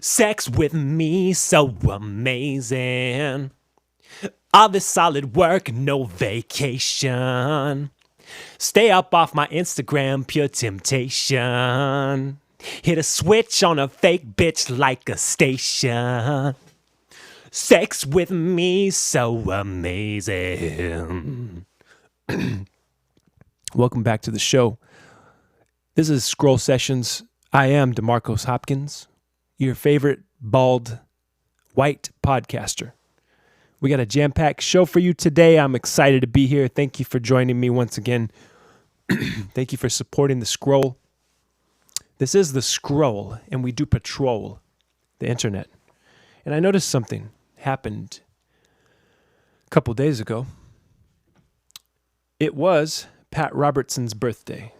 Sex with me, so amazing. All this solid work, no vacation. Stay up off my Instagram, pure temptation. Hit a switch on a fake bitch like a station. Sex with me, so amazing. Welcome back to the show. This is Scroll Sessions. I am DeMarcos Hopkins, your favorite bald white podcaster. We got a jam-packed show for you today. I'm excited to be here. Thank you for joining me once again. Thank you for supporting the Scroll. This is the Scroll, and we do patrol the internet. And I noticed something happened a couple days ago. It was Pat Robertson's birthday.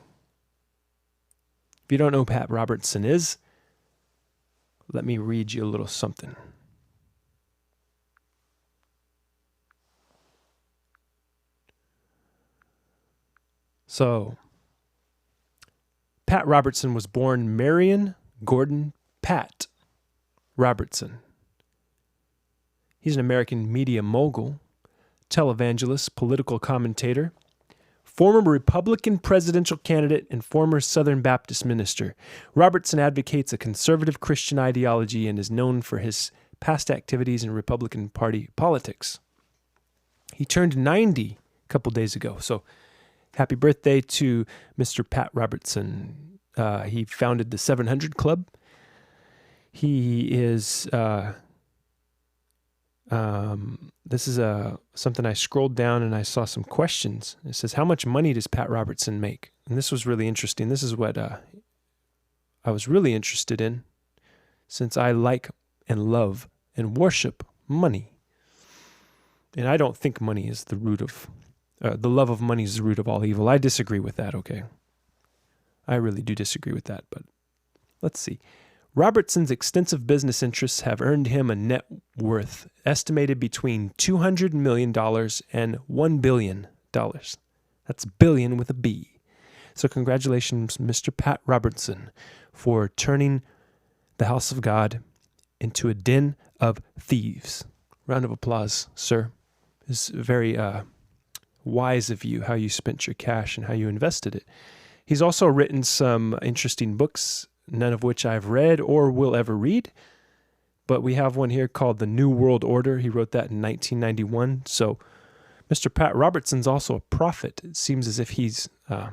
If you don't know who Pat Robertson is, let me read you a little something. So, Pat Robertson was born Marion Gordon Pat Robertson. He's an American media mogul, televangelist, political commentator, former Republican presidential candidate, and former Southern Baptist minister. Robertson advocates a conservative Christian ideology and is known for his past activities in Republican Party politics. He turned 90 a couple days ago, so happy birthday to Mr. Pat Robertson. He founded the 700 Club. He is, this is something I scrolled down and I saw some questions. It says, how much money does Pat Robertson make? And this was really interesting. This is what I was really interested in, since I like and love and worship money. And I don't think money is the root of the love of money is the root of all evil. I disagree with that, okay? I really do disagree with that, but let's see. Robertson's extensive business interests have earned him a net worth estimated between $200 million and $1 billion. That's billion with a B. So congratulations, Mr. Pat Robertson, for turning the house of God into a den of thieves. Round of applause, sir. It's very wise of you how you spent your cash and how you invested it. He's also written some interesting books, none of which I've read or will ever read, but we have one here called The New World Order. He wrote that in 1991. So Mr. Pat Robertson's also a prophet. It seems as if he's, I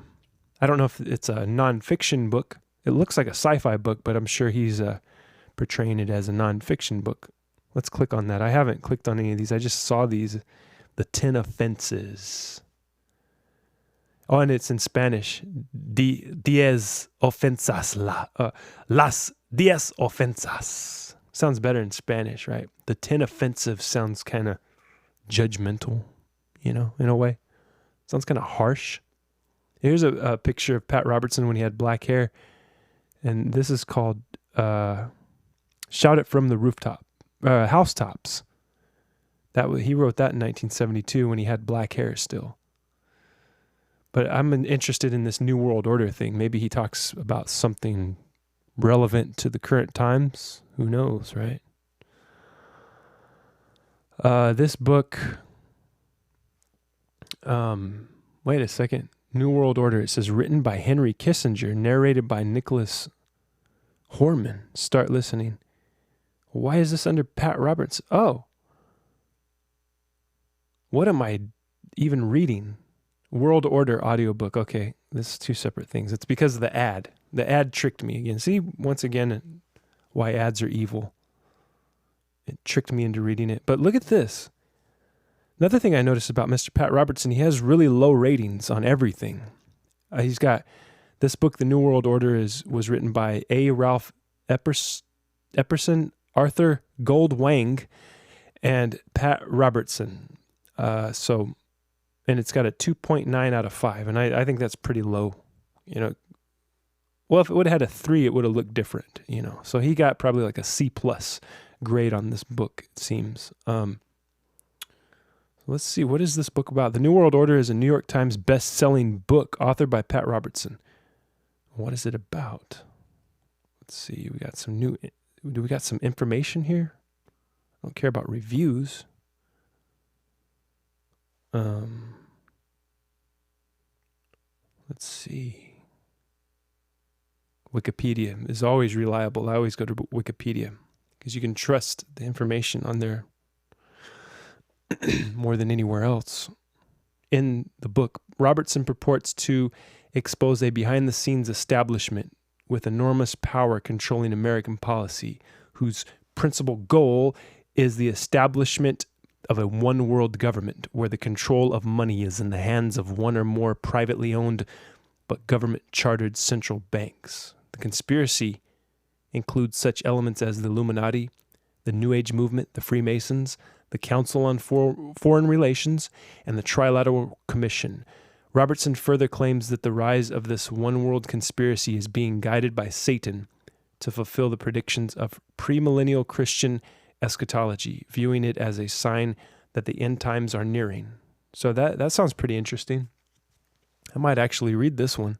don't know if it's a nonfiction book. It looks like a sci-fi book, but I'm sure he's portraying it as a nonfiction book. Let's click on that. I haven't clicked on any of these. I just saw these. The 10 offenses. Oh, and it's in Spanish. Diez ofensas. Las 10 ofensas. Sounds better in Spanish, right? The 10 offensive sounds kind of judgmental, in a way. Sounds kind of harsh. Here's a picture of Pat Robertson when he had black hair. And this is called Shout It From the Rooftop. Housetops. He wrote that in 1972 when he had black hair still. But I'm interested in this New World Order thing. Maybe he talks about something relevant to the current times. Who knows, right? This book, wait a second. New World Order, it says written by Henry Kissinger, narrated by Nicholas Horman. Start listening. Why is this under Pat Roberts? Oh. What am I even reading? World Order audiobook. Okay, this is two separate things. It's because of the ad. The ad tricked me again. See, once again, why ads are evil. It tricked me into reading it. But look at this. Another thing I noticed about Mr. Pat Robertson, he has really low ratings on everything. He's got this book, The New World Order, was written by A. Ralph Epperson, Arthur Goldwang, and Pat Robertson. And it's got a 2.9 out of 5, and I think that's pretty low, Well, if it would have had a 3, it would have looked different, So he got probably like a C+ grade on this book, it seems. Let's see, what is this book about? The New World Order is a New York Times best-selling book authored by Pat Robertson. What is it about? Let's see, we got some new Do we got some information here? I don't care about reviews. Let's see. Wikipedia is always reliable. I always go to Wikipedia because you can trust the information on there more than anywhere else. In the book, Robertson purports to expose a behind-the-scenes establishment with enormous power controlling American policy, whose principal goal is the establishment of a one-world government where the control of money is in the hands of one or more privately owned but government-chartered central banks. The conspiracy includes such elements as the Illuminati, the New Age movement, the Freemasons, the Council on Foreign Relations, and the Trilateral Commission. Robertson further claims that the rise of this one-world conspiracy is being guided by Satan to fulfill the predictions of premillennial Christian eschatology, viewing it as a sign that the end times are nearing. So that sounds pretty interesting. I might actually read this one.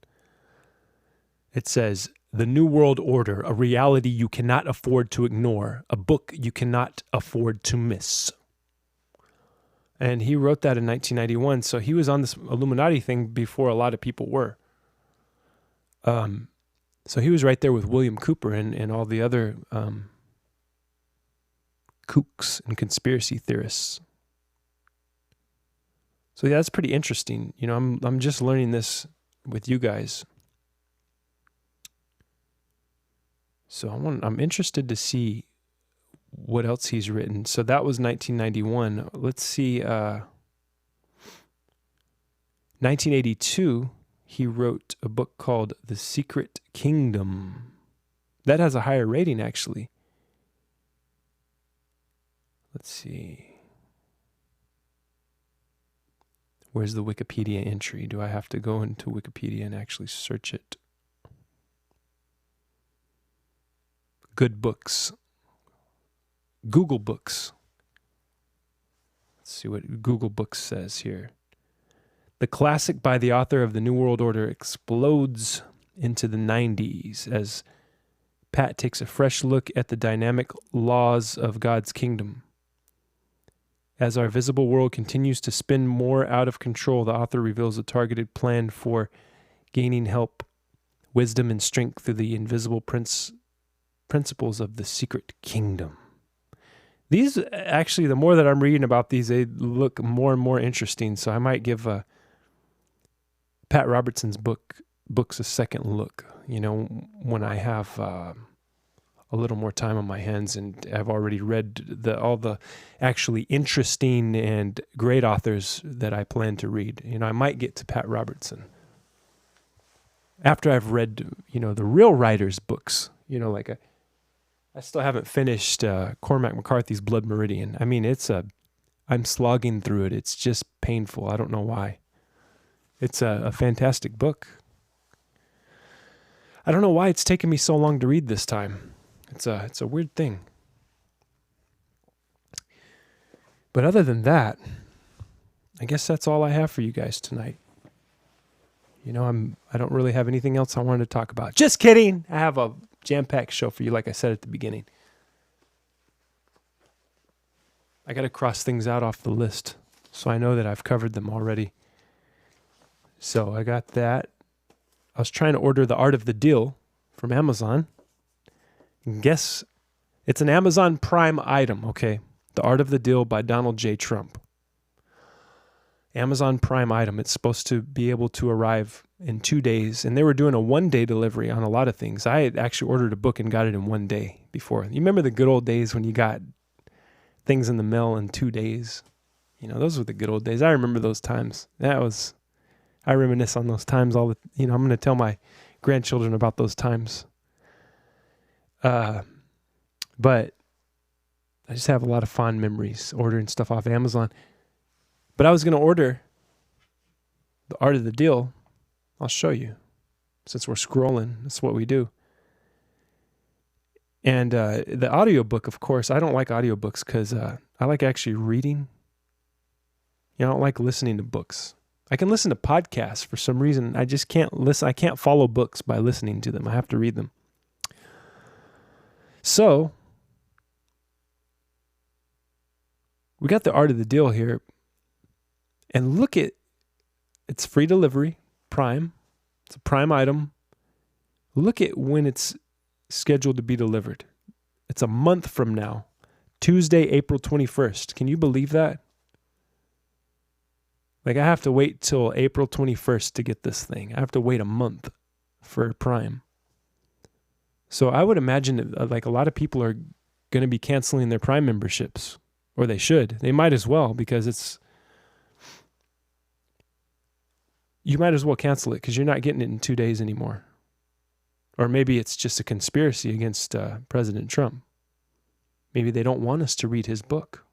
It says, The New World Order, a reality you cannot afford to ignore, a book you cannot afford to miss. And he wrote that in 1991, so he was on this Illuminati thing before a lot of people were. So he was right there with William Cooper and all the other kooks and conspiracy theorists. So yeah, that's pretty interesting. You know, I'm just learning this with you guys. So I'm interested to see what else he's written. So that was 1991. Let's see. 1982, he wrote a book called The Secret Kingdom. That has a higher rating, actually. Let's see. Where's the Wikipedia entry? Do I have to go into Wikipedia and actually search it? Good books. Google Books. Let's see what Google Books says here. The classic by the author of The New World Order explodes into the 90s as Pat takes a fresh look at the dynamic laws of God's kingdom. As our visible world continues to spin more out of control, the author reveals a targeted plan for gaining help, wisdom, and strength through the invisible principles of the secret kingdom. These, actually, the more that I'm reading about these, they look more and more interesting. So I might give Pat Robertson's books a second look, you know, when I have a little more time on my hands and I've already read all the actually interesting and great authors that I plan to read. You know, I might get to Pat Robertson after I've read, you know, the real writers' books, you know, like I still haven't finished Cormac McCarthy's Blood Meridian. I mean, I'm slogging through it. It's just painful. I don't know why. It's a fantastic book. I don't know why it's taken me so long to read this time. It's a weird thing. But other than that, I guess that's all I have for you guys tonight. You know, I don't really have anything else I wanted to talk about. Just kidding. I have a jam-packed show for you, like I said at the beginning. I got to cross things out off the list so I know that I've covered them already. So I got that. I was trying to order The Art of the Deal from Amazon. And guess it's an Amazon Prime item, okay? The Art of the Deal by Donald J. Trump. Amazon Prime item. It's supposed to be able to arrive in 2 days, and they were doing a 1-day delivery on a lot of things. I had actually ordered a book and got it in 1 day before. You remember the good old days when you got things in the mail in 2 days? You know, those were the good old days. I remember those times. I reminisce on those times I'm going to tell my grandchildren about those times. But I just have a lot of fond memories ordering stuff off Amazon. But I was going to order The Art of the Deal. I'll show you. Since we're scrolling, that's what we do. And the audiobook, of course, I don't like audiobooks because I like actually reading. You know, I don't like listening to books. I can listen to podcasts for some reason. I just can't listen. I can't follow books by listening to them. I have to read them. So we got the art of the deal here. And look at, it's free delivery, Prime. It's a Prime item. Look at when it's scheduled to be delivered. It's a month from now, Tuesday, April 21st. Can you believe that? Like, I have to wait till April 21st to get this thing. I have to wait a month for Prime. So I would imagine that, like, a lot of people are going to be canceling their Prime memberships, or they should. They might as well, because you might as well cancel it because you're not getting it in 2 days anymore. Or maybe it's just a conspiracy against President Trump. Maybe they don't want us to read his book.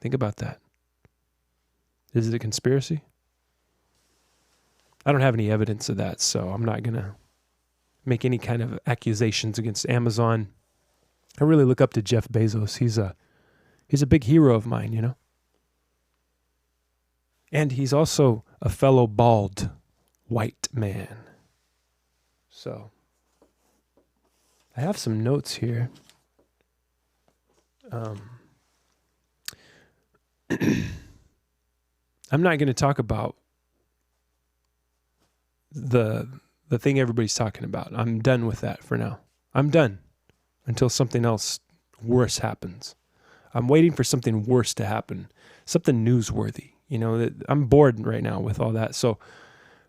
Think about that. Is it a conspiracy? I don't have any evidence of that, so I'm not going to make any kind of accusations against Amazon. I really look up to Jeff Bezos. He's a big hero of mine, you know? And he's also a fellow bald white man. So, I have some notes here. I'm not going to talk about the thing everybody's talking about. I'm done with that for now. I'm done until something else worse happens. I'm waiting for something worse to happen, something newsworthy. You know, I'm bored right now with all that. So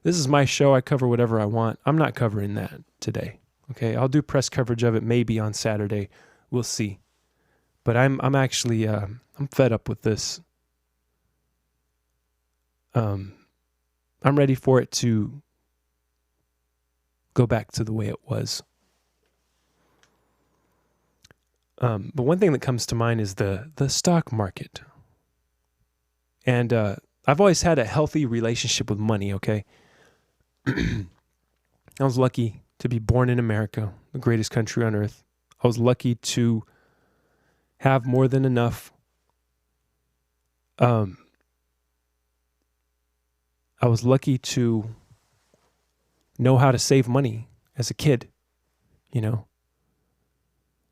this is my show. I cover whatever I want. I'm not covering that today. Okay, I'll do press coverage of it maybe on Saturday. We'll see. But I'm actually I'm fed up with this. I'm ready for it to go back to the way it was. But one thing that comes to mind is the stock market. And I've always had a healthy relationship with money, okay? I was lucky to be born in America, the greatest country on earth. I was lucky to have more than enough. I was lucky to know how to save money as a kid, you know?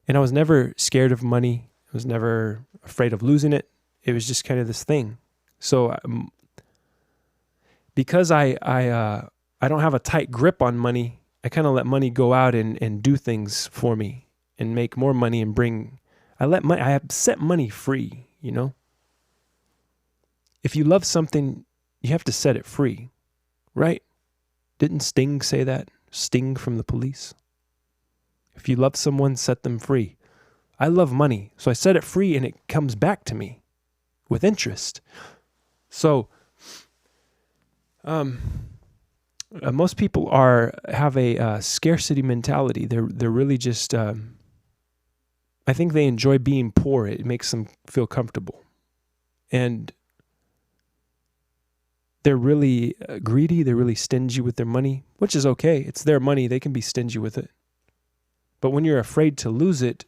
And I was never scared of money. I was never afraid of losing it. It was just kind of this thing. So because I don't have a tight grip on money, I kind of let money go out and do things for me and make more money and I have set money free, you know? If you love something, you have to set it free, right? Didn't Sting say that? Sting from the Police? If you love someone, set them free. I love money, so I set it free and it comes back to me with interest. So, most people have a scarcity mentality. They're really just. I think they enjoy being poor. It makes them feel comfortable, and they're really greedy. They're really stingy with their money, which is okay. It's their money. They can be stingy with it. But when you're afraid to lose it,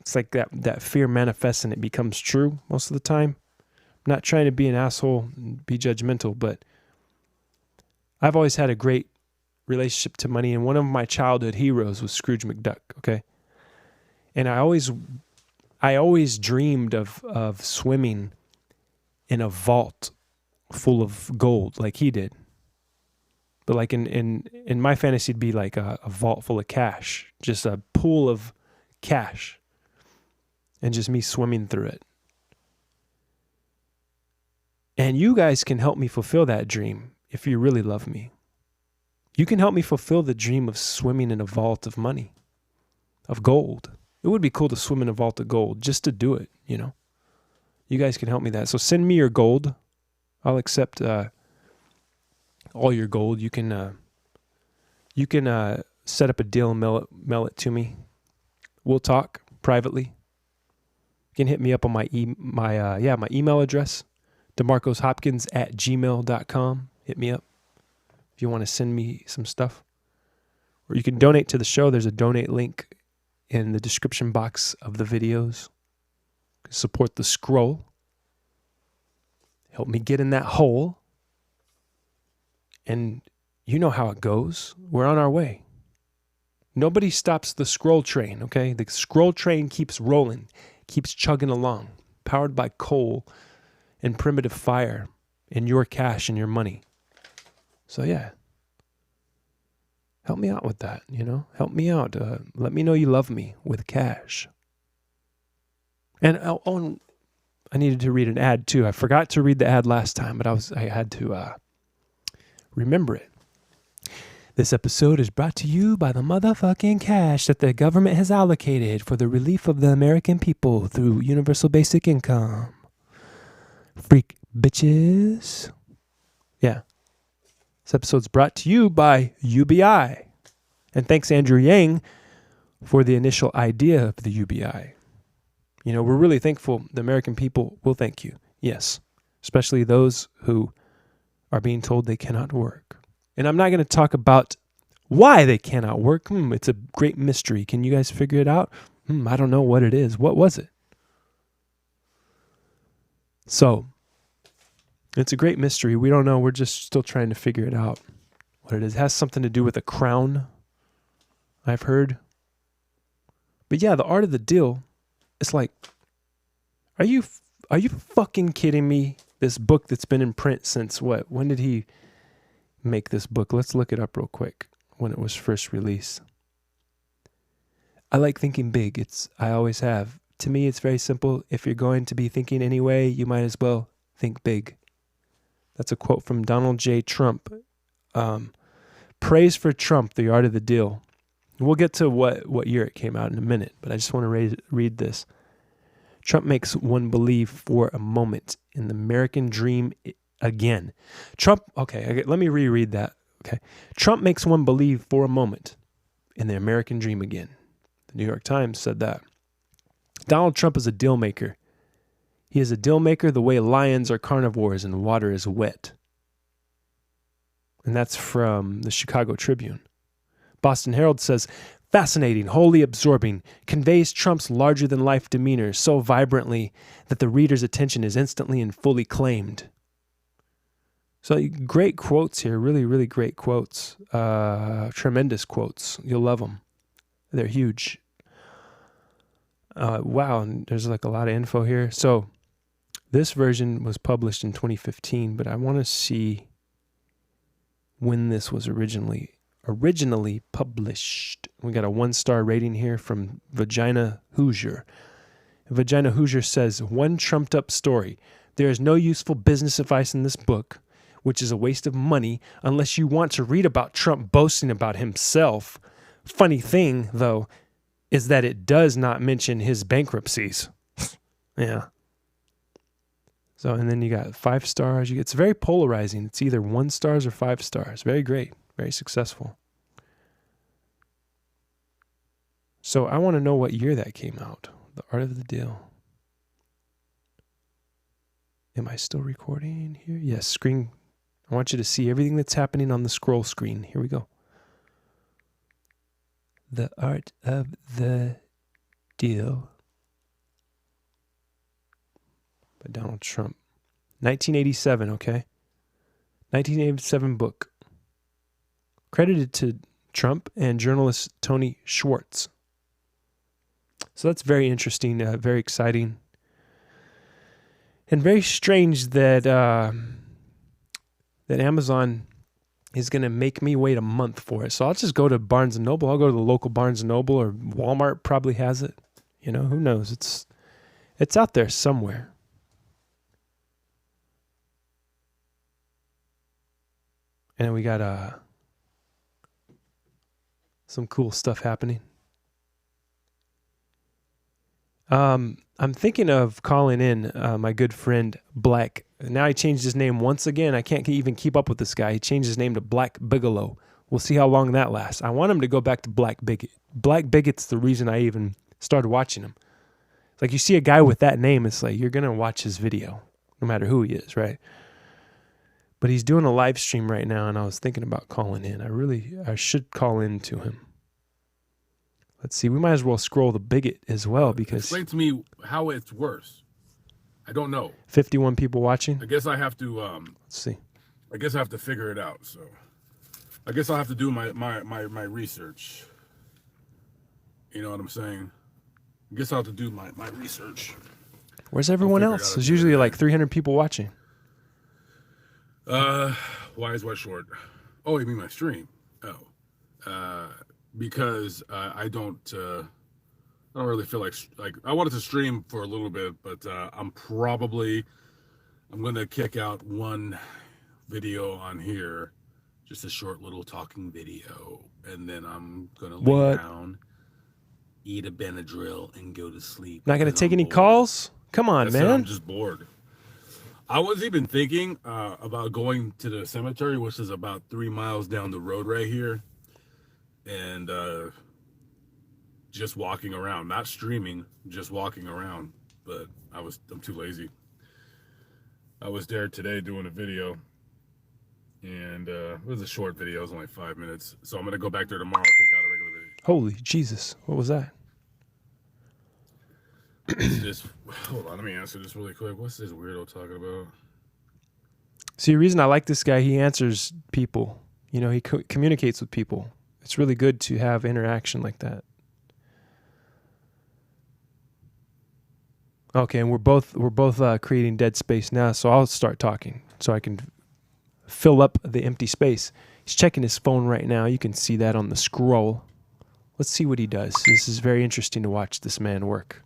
it's like that fear manifests and it becomes true most of the time. I'm not trying to be an asshole and be judgmental, but I've always had a great relationship to money, and one of my childhood heroes was Scrooge McDuck, okay? And I always dreamed of swimming in a vault full of gold like he did. But like in my fantasy, it'd be like a vault full of cash, just a pool of cash, and just me swimming through it. And you guys can help me fulfill that dream if you really love me. You can help me fulfill the dream of swimming in a vault of money, of gold. It would be cool to swim in a vault of gold just to do it, you know. You guys can help me that. So send me your gold. I'll accept all your gold. You can set up a deal and mail it to me. We'll talk privately. You can hit me up on my email address, demarcoshopkins@gmail.com. Hit me up if you want to send me some stuff. Or you can donate to the show. There's a donate link in the description box of the videos. Support the scroll. Help me get in that hole. And you know how it goes. We're on our way. Nobody stops the scroll train, okay? The scroll train keeps rolling, keeps chugging along, powered by coal and primitive fire and your cash and your money. So yeah, help me out with that, Help me out. Let me know you love me with cash. And I needed to read an ad too. I forgot to read the ad last time, but I had to remember it. This episode is brought to you by the motherfucking cash that the government has allocated for the relief of the American people through universal basic income. Freak bitches. Yeah. This episode's brought to you by UBI. And thanks Andrew Yang for the initial idea of the UBI. We're really thankful. The American people will thank you. Yes. Especially those who are being told they cannot work. And I'm not going to talk about why they cannot work. It's a great mystery. Can you guys figure it out? I don't know what it is. What was it? So, it's a great mystery. We don't know. We're just still trying to figure it out. What it is. It has something to do with a crown, I've heard. But yeah, the art of the deal, it's like, are you fucking kidding me? This book that's been in print since what? When did he make this book? Let's look it up real quick when it was first released. I like thinking big. I always have. To me, it's very simple. If you're going to be thinking anyway, you might as well think big. That's a quote from Donald J. Trump. Praise for Trump, The Art of the Deal. We'll get to what year it came out in a minute, but I just want to read this. Trump makes one believe for a moment in the American dream again. Okay, let me reread that. Okay. Trump makes one believe for a moment in the American dream again. The New York Times said that. Donald Trump is a deal maker. He is a deal maker the way lions are carnivores and water is wet. And that's from the Chicago Tribune. Boston Herald says, fascinating, wholly absorbing, conveys Trump's larger-than-life demeanor so vibrantly that the reader's attention is instantly and fully claimed. So great quotes here, really, really great quotes. Tremendous quotes. You'll love them. They're huge. Wow, and there's like a lot of info here. So this version was published in 2015, but I want to see when this was originally published. We got a 1-star rating here from Vagina Hoosier. Vagina Hoosier says, one trumped up story. There is no useful business advice in this book, which is a waste of money unless you want to read about Trump boasting about himself. Funny thing, though, is that it does not mention his bankruptcies. Yeah. So, and then you got 5 stars. It's very polarizing. It's either 1 stars or 5 stars. Very great. Very successful. So I want to know what year that came out. The Art of the Deal. Am I still recording here? Yes, screen. I want you to see everything that's happening on the scroll screen. Here we go. The Art of the Deal by Donald Trump. 1987, okay? 1987 book. Credited to Trump and journalist Tony Schwartz. So that's very interesting, very exciting. And very strange that that Amazon is going to make me wait a month for it. So I'll just go to Barnes & Noble. I'll go to the local Barnes & Noble, or Walmart probably has it. Who knows? It's out there somewhere. And then we got some cool stuff happening. I'm thinking of calling in my good friend Black. Now he changed his name once again. I can't even keep up with this guy. He changed his name to Black Bigelow. We'll see how long that lasts. I want him to go back to Black Bigot. Black Bigot's the reason I even started watching him. It's like you see a guy with that name, it's like you're going to watch his video, no matter who he is, right? But he's doing a live stream right now, and I was thinking about calling in. I should call in to him. Let's see. We might as well scroll the Bigot as well, because... Explain to me how it's worse. I don't know. 51 people watching? I guess I have to... Let's see. I guess I have to figure it out, so... I guess I'll have to do my research. You know what I'm saying? I guess I'll have to do my research. Where's I'll everyone figure it else? out at There's the end of usually the like day. 300 people watching. Why is what short? Oh, you mean my stream? Oh, uh, because I don't really feel like I wanted to stream for a little bit, but I'm gonna kick out one video on here, just a short little talking video, and then I'm gonna lay What? down, eat a Benadryl, and go to sleep Not going to because take I'm any bored. calls? Come on, I said I'm man. just bored. I was even thinking about going to the cemetery, which is about 3 miles down the road right here, and just walking around, not streaming, just walking around. But I'm too lazy. I was there today doing a video, and it was a short video. It was only 5 minutes, so I'm gonna go back there tomorrow. Kick out a regular video. Holy Jesus. What was that? What's this? Hold on, let me answer this really quick. What's this weirdo talking about? See, the reason I like this guy, he answers people. You know, he communicates with people. It's really good to have interaction like that. Okay, and we're both creating dead space now, so I'll start talking so I can fill up the empty space. He's checking his phone right now. You can see that on the scroll. Let's see what he does. This is very interesting to watch this man work.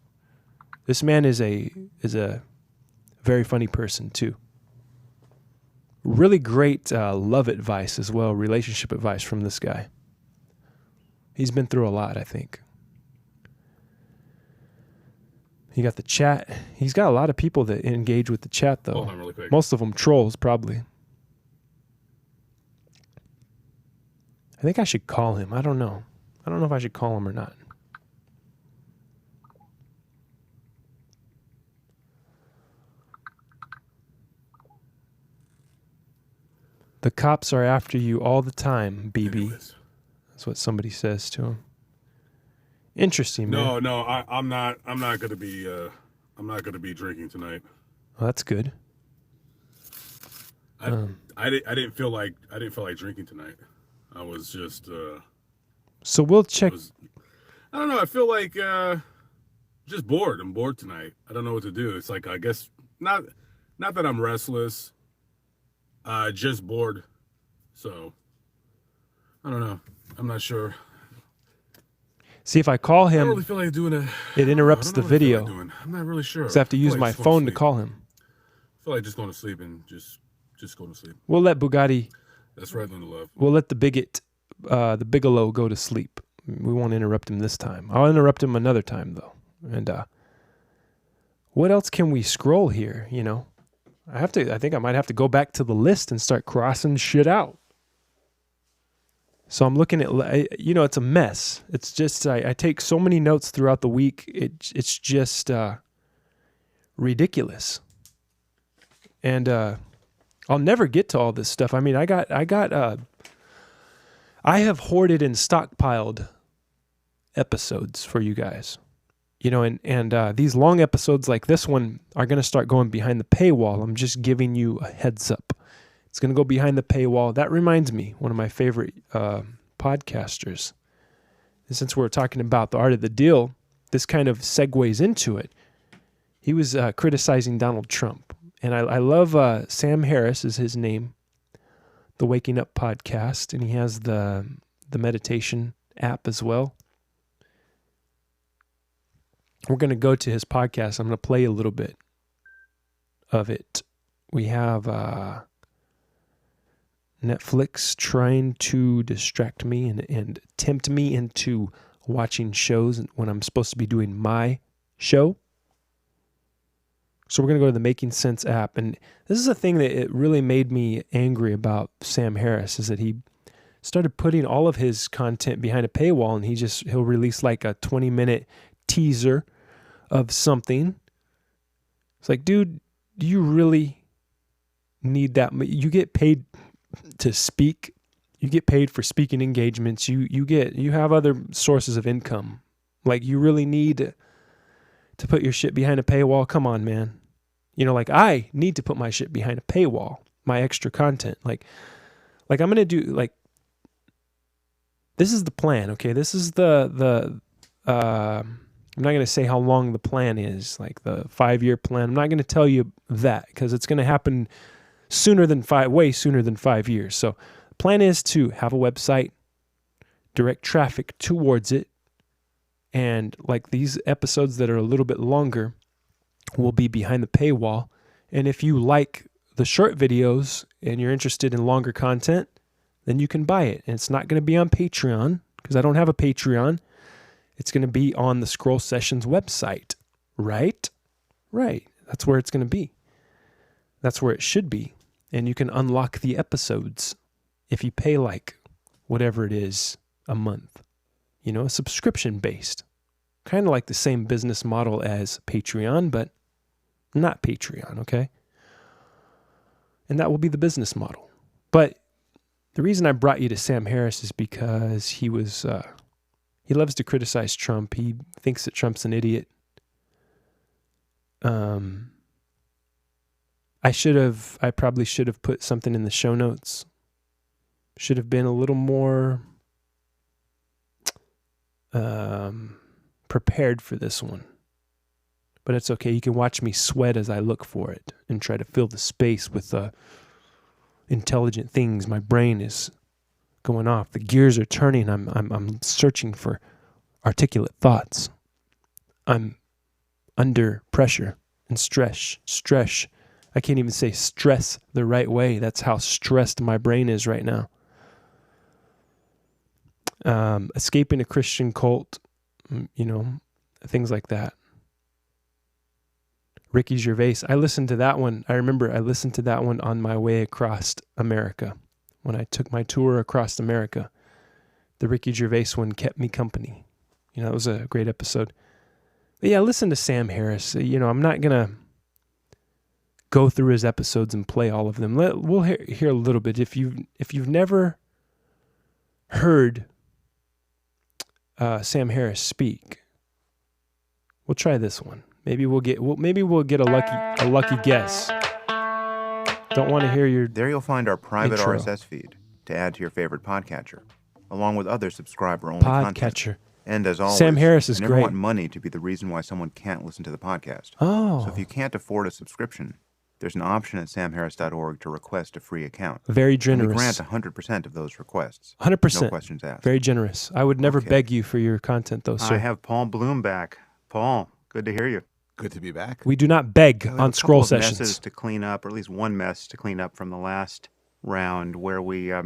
This man is a very funny person too. Really great love advice as well, relationship advice from this guy. He's been through a lot, I think. He got the chat. He's got a lot of people that engage with the chat, though. Hold on really quick. Most of them trolls, probably. I think I should call him. I don't know. I don't know if I should call him or not. The cops are after you all the time, BB. Anyways. That's what somebody says to him. Interesting, man. No, I'm not gonna be drinking tonight. Well, that's good. I didn't feel like drinking tonight. I was just So we'll check. I don't know. I feel like just bored. I'm bored tonight. I don't know what to do. It's like I guess not that I'm restless. Just bored. So I don't know. I'm not sure. See, if I call I don't him, really feel like doing it. it interrupts the video. I'm not really sure. So I have to use my phone to call him. I feel like just going to sleep and just going to sleep. We'll let Bugatti. That's right, Linda Love. We'll let the Bigelow go to sleep. We won't interrupt him this time. I'll interrupt him another time, though. And what else can we scroll here, you know? I think I might have to go back to the list and start crossing shit out. So I'm looking at, you know, it's a mess. It's just, I take so many notes throughout the week. It's just ridiculous. And I'll never get to all this stuff. I mean, I have hoarded and stockpiled episodes for you guys. You know, and these long episodes like this one are going to start going behind the paywall. I'm just giving you a heads up. It's going to go behind the paywall. That reminds me, one of my favorite podcasters. And since we're talking about the art of the deal, this kind of segues into it. He was criticizing Donald Trump. And I love Sam Harris is his name, the Waking Up podcast. And he has the meditation app as well. We're going to go to his podcast. I'm going to play a little bit of it. We have Netflix trying to distract me and tempt me into watching shows when I'm supposed to be doing my show. So we're going to go to the Making Sense app. And this is a thing that it really made me angry about Sam Harris, is that he started putting all of his content behind a paywall, and he'll release like a 20-minute teaser of something. It's like, dude, do you really need that? You get paid to speak. You get paid for speaking engagements. You have other sources of income. Like, you really need to put your shit behind a paywall? Come on, man. You know, like, I need to put my shit behind a paywall, my extra content. Like I'm going to do, like, this is the plan, okay? This is the I'm not going to say how long the plan is, like the 5-year plan. I'm not going to tell you that because it's going to happen way sooner than 5 years. So the plan is to have a website, direct traffic towards it, and like these episodes that are a little bit longer will be behind the paywall. And if you like the short videos and you're interested in longer content, then you can buy it. And it's not going to be on Patreon because I don't have a Patreon. It's going to be on the Scroll Sessions website, right? Right. That's where it's going to be. That's where it should be. And you can unlock the episodes if you pay like whatever it is a month. You know, subscription based. Kind of like the same business model as Patreon, but not Patreon, okay? And that will be the business model. But the reason I brought you to Sam Harris is because he loves to criticize Trump. He thinks that Trump's an idiot. I probably should have put something in the show notes. Should have been a little more prepared for this one. But it's okay. You can watch me sweat as I look for it and try to fill the space with intelligent things. My brain is going off. The gears are turning. I'm searching for articulate thoughts. I'm under pressure and stress. I can't even say stress the right way. That's how stressed my brain is right now. Escaping a Christian cult, things like that. Ricky Gervais. I listened to that one. I remember I listened to that one on my way across America. When I took my tour across America, the Ricky Gervais one kept me company. It was a great episode. But yeah, listen to Sam Harris. I'm not going to go through his episodes and play all of them. We'll hear a little bit. If you've never heard Sam Harris speak, we'll try this one. Maybe we'll get a lucky guess. Don't want to hear your There you'll find our private intro. RSS feed to add to your favorite podcatcher, along with other subscriber-only content. Podcatcher. And as always, Sam Harris is I never great. want money to be the reason why someone can't listen to the podcast. Oh, So if you can't afford a subscription, there's an option at samharris.org to request a free account. very And we generous. grant 100% of those requests. 100%. No questions asked. Very generous. I would never Okay. beg you for your content, though, sir. I have Paul Bloom back. Paul, good to hear you. Good to be back. We do not beg We have on a couple Scroll of Sessions. messes to clean up, or at least one mess to clean up from the last round where we, I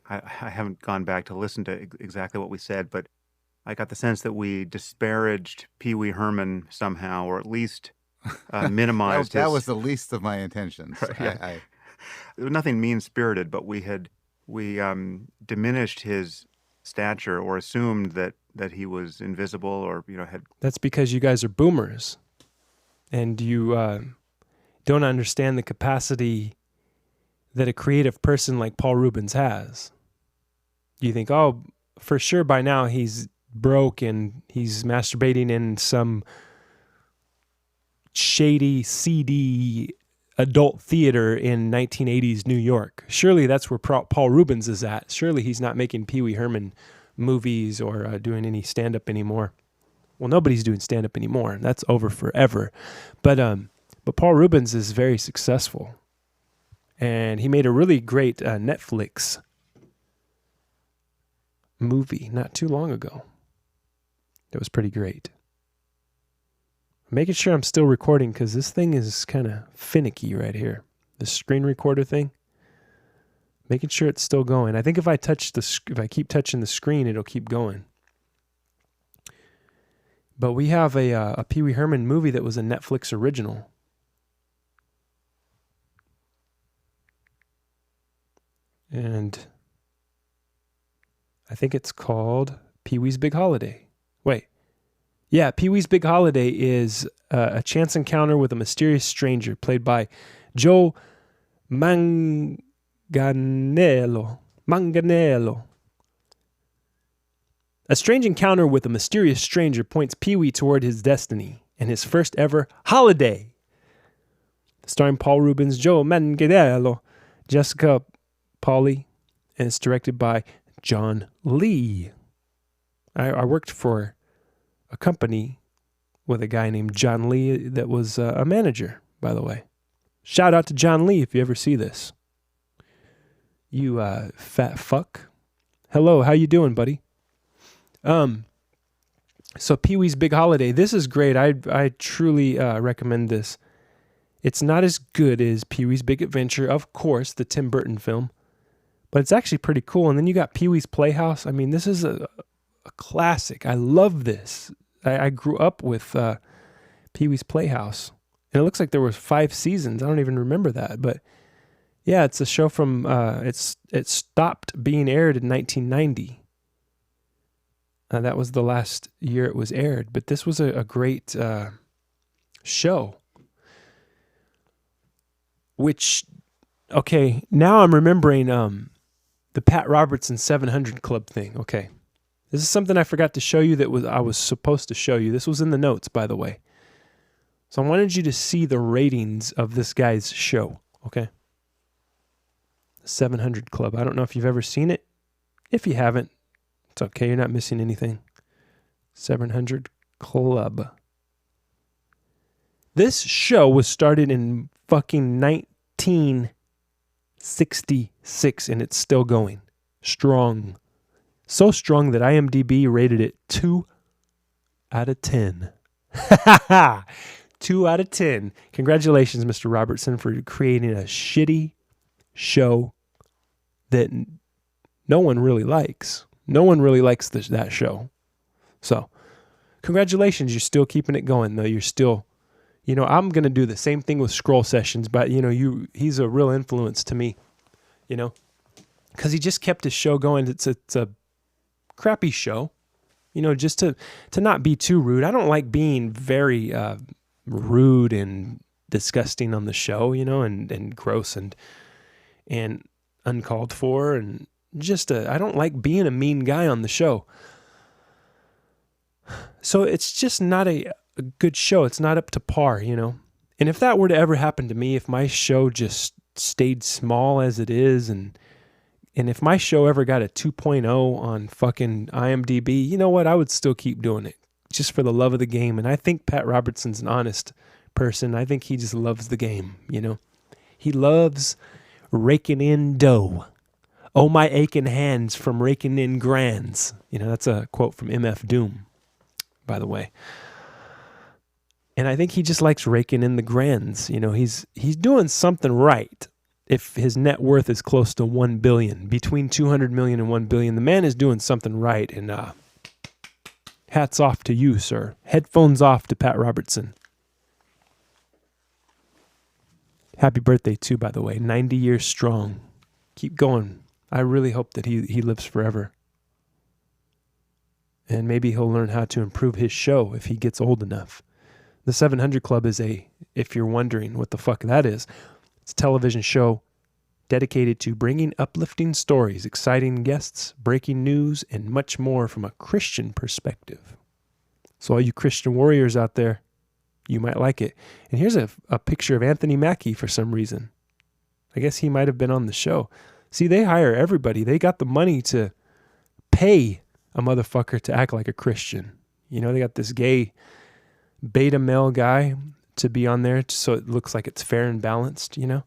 haven't gone back to listen to exactly what we said, but I got the sense that we disparaged Pee Wee Herman somehow, or at least minimized That his... was the least of my intentions. Right, yeah. There was nothing mean-spirited, but we diminished his stature or assumed that he was invisible or, had... That's because you guys are boomers. And you don't understand the capacity that a creative person like Paul Rubens has. You think, oh, for sure by now he's broke and he's masturbating in some shady, seedy adult theater in 1980s New York. Surely that's where Paul Rubens is at. Surely he's not making Pee Wee Herman movies or doing any stand-up anymore. Well, nobody's doing stand-up anymore. That's over forever. But Paul Rubens is very successful. And he made a really great Netflix movie not too long ago. It was pretty great. I'm making sure I'm still recording because this thing is kind of finicky right here. The screen recorder thing. Making sure it's still going. I think if I keep touching the screen, it'll keep going. But we have a Pee Wee Herman movie that was a Netflix original. And I think it's called Pee Wee's Big Holiday. Wait. Yeah, Pee Wee's Big Holiday is a chance encounter with a mysterious stranger played by Joe Manganiello. A strange encounter with a mysterious stranger points Pee Wee toward his destiny and his first ever holiday. Starring Paul Rubens, Joe Manganiello, Jessica Pauly, and it's directed by John Lee. I worked for a company with a guy named John Lee that was a manager, by the way. Shout out to John Lee if you ever see this. You fat fuck. Hello, how you doing, buddy? So Pee-wee's Big Holiday. This is great. I truly recommend this. It's not as good as Pee-wee's Big Adventure, of course, the Tim Burton film, but it's actually pretty cool. And then you got Pee-wee's Playhouse. I mean, this is a classic. I love this. I grew up with Pee-wee's Playhouse, and it looks like there was 5 seasons. I don't even remember that, but yeah, it's a show from it stopped being aired in 1990. That was the last year it was aired, but this was a great show. Which, okay, now I'm remembering the Pat Robertson 700 Club thing. Okay, this is something I forgot to show you I was supposed to show you. This was in the notes, by the way. So I wanted you to see the ratings of this guy's show. Okay, 700 Club. I don't know if you've ever seen it. If you haven't, it's okay. You're not missing anything. 700 Club. This show was started in fucking 1966, and it's still going strong. So strong that IMDb rated it 2 out of 10. 2 out of 10. Congratulations, Mr. Robertson, for creating a shitty show that no one really likes. No one really likes that show. So, congratulations. You're still keeping it going, though. You're still, I'm going to do the same thing with Scroll Sessions, but, he's a real influence to me, because he just kept his show going. It's a crappy show, just to not be too rude. I don't like being very rude and disgusting on the show, and gross and uncalled for, and I don't like being a mean guy on the show. So it's just not a good show. It's not up to par, And if that were to ever happen to me, if my show just stayed small as it is, and if my show ever got a 2.0 on fucking IMDb, you know what? I would still keep doing it just for the love of the game. And I think Pat Robertson's an honest person. I think he just loves the game, He loves raking in dough. Oh, my aching hands from raking in grands. That's a quote from MF Doom, by the way. And I think he just likes raking in the grands. He's doing something right. If his net worth is close to 1 billion, between 200 million and 1 billion, the man is doing something right. And hats off to you, sir. Headphones off to Pat Robertson. Happy birthday too, by the way. 90 years strong. Keep going. I really hope that he lives forever. And maybe he'll learn how to improve his show if he gets old enough. The 700 Club is if you're wondering what the fuck that is, it's a television show dedicated to bringing uplifting stories, exciting guests, breaking news, and much more from a Christian perspective. So all you Christian warriors out there, you might like it. And here's a picture of Anthony Mackie for some reason. I guess he might have been on the show. See, they hire everybody. They got the money to pay a motherfucker to act like a Christian. They got this gay beta male guy to be on there so it looks like it's fair and balanced, You